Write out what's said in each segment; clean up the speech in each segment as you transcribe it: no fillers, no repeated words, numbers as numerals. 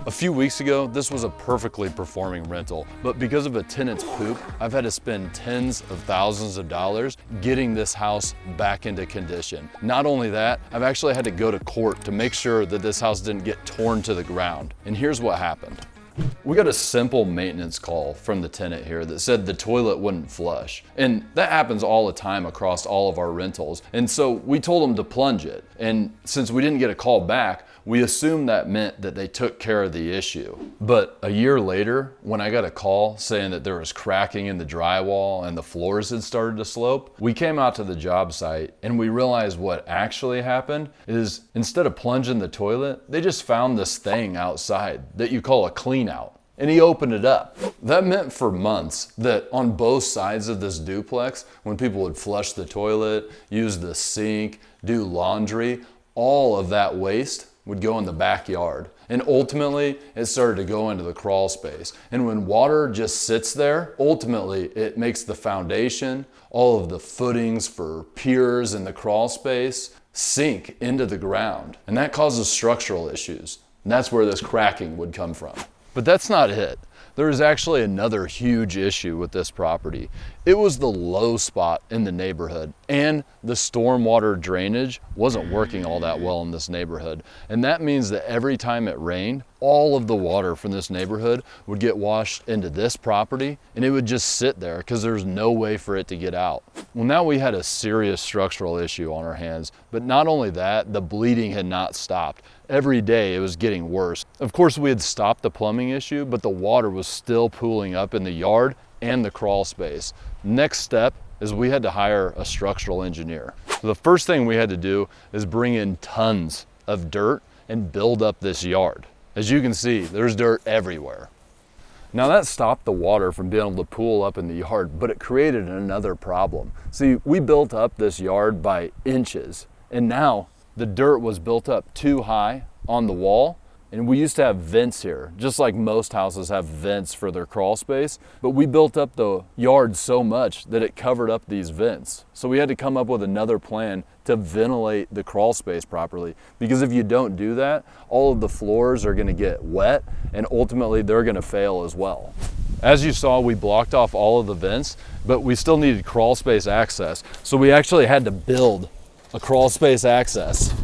A few weeks ago, this was a perfectly performing rental, but because of a tenant's poop, I've had to spend tens of thousands of dollars getting this house back into condition. Not only that, I've actually had to go to court to make sure that this house didn't get torn to the ground. And here's what happened. We got a simple maintenance call from the tenant here that said the toilet wouldn't flush. And that happens all the time across all of our rentals. And so we told them to plunge it. And since we didn't get a call back, we assumed that meant that they took care of the issue. But a year later, when I got a call saying that there was cracking in the drywall and the floors had started to slope, we came out to the job site and we realized what actually happened is instead of plunging the toilet, they just found this thing outside that you call a clean out. And he opened it up. That meant for months that on both sides of this duplex, when people would flush the toilet, use the sink, do laundry, all of that waste would go in the backyard. And ultimately, it started to go into the crawl space. And when water just sits there, ultimately, it makes the foundation, all of the footings for piers in the crawl space sink into the ground. And that causes structural issues. And that's where this cracking would come from. But that's not it. There is actually another huge issue with this property. It was the low spot in the neighborhood, and the stormwater drainage wasn't working all that well in this neighborhood. And that means that every time it rained, all of the water from this neighborhood would get washed into this property, and it would just sit there because there's no way for it to get out. Well, now we had a serious structural issue on our hands, but not only that, the bleeding had not stopped. Every day it was getting worse. Of course, we had stopped the plumbing issue, but the water was still pooling up in the yard and the crawl space. Next step is we had to hire a structural engineer. So the first thing we had to do is bring in tons of dirt and build up this yard. As you can see, there's dirt everywhere. Now that stopped the water from being able to pool up in the yard, but it created another problem. See, we built up this yard by inches, and now the dirt was built up too high on the wall. And we used to have vents here, just like most houses have vents for their crawl space, but we built up the yard so much that it covered up these vents. So we had to come up with another plan to ventilate the crawl space properly, because if you don't do that, all of the floors are gonna get wet and ultimately they're gonna fail as well. As you saw, we blocked off all of the vents, but we still needed crawl space access. So we actually had to build a crawl space access.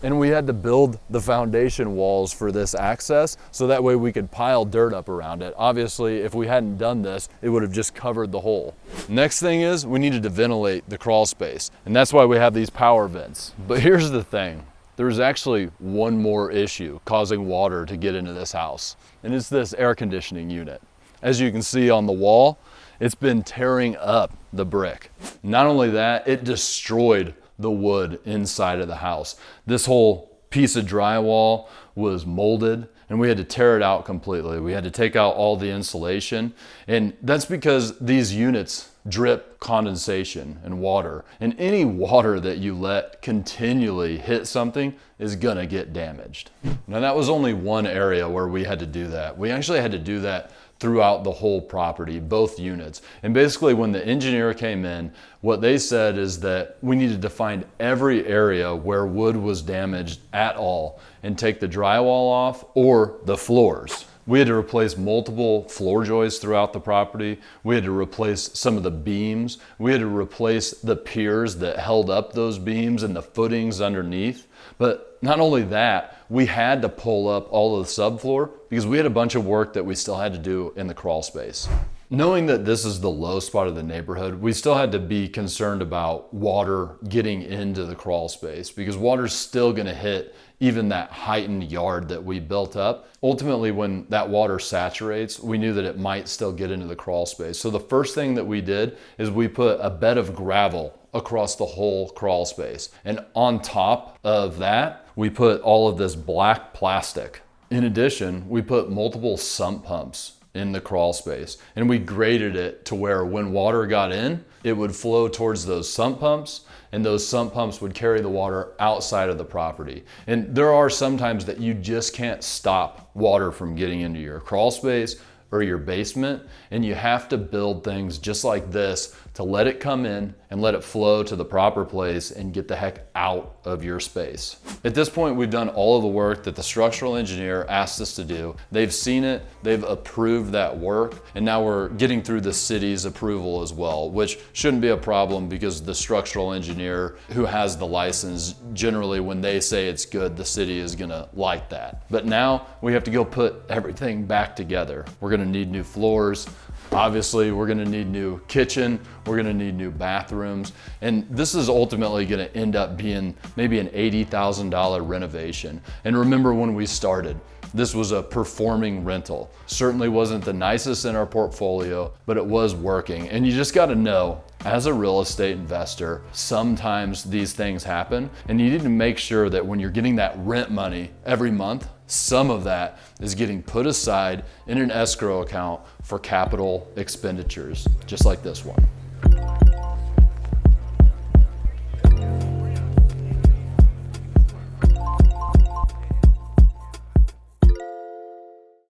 And we had to build the foundation walls for this access so that way we could pile dirt up around it. Obviously, if we hadn't done this, it would have just covered the hole. Next thing is we needed to ventilate the crawl space, and that's why we have these power vents. But here's the thing. There's actually one more issue causing water to get into this house, and it's this air conditioning unit. As you can see on the wall, it's been tearing up the brick. Not only that, it destroyed the wood inside of the house. This whole piece of drywall was molded and we had to tear it out completely. We had to take out all the insulation, and that's because these units drip condensation and water, and any water that you let continually hit something is gonna get damaged. Now that was only one area where we had to do that. We actually had to do that throughout the whole property, both units. And basically when the engineer came in, what they said is that we needed to find every area where wood was damaged at all and take the drywall off or the floors. We had to replace multiple floor joists throughout the property. We had to replace some of the beams. We had to replace the piers that held up those beams and the footings underneath. But not only that, we had to pull up all of the subfloor because we had a bunch of work that we still had to do in the crawl space. Knowing that this is the low spot of the neighborhood, we still had to be concerned about water getting into the crawl space because water's still gonna hit even that heightened yard that we built up. Ultimately, when that water saturates, we knew that it might still get into the crawl space. So the first thing that we did is we put a bed of gravel across the whole crawl space. And on top of that, we put all of this black plastic. In addition, we put multiple sump pumps in the crawl space, and we graded it to where when water got in, it would flow towards those sump pumps, and those sump pumps would carry the water outside of the property. And there are some times that you just can't stop water from getting into your crawl space or your basement, and you have to build things just like this to let it come in and let it flow to the proper place and get the heck out of your space. At this point, we've done all of the work that the structural engineer asked us to do. They've seen it, they've approved that work, and now we're getting through the city's approval as well, which shouldn't be a problem because the structural engineer who has the license, generally when they say it's good, the city is gonna like that. But now we have to go put everything back together. We're gonna need new floors. Obviously, we're gonna need new kitchen, we're gonna need new bathrooms, and this is ultimately gonna end up being maybe an $80,000 renovation. And remember when we started, this was a performing rental. Certainly wasn't the nicest in our portfolio, but it was working. And you just gotta know, as a real estate investor, sometimes these things happen, and you need to make sure that when you're getting that rent money every month, some of that is getting put aside in an escrow account for capital expenditures, just like this one.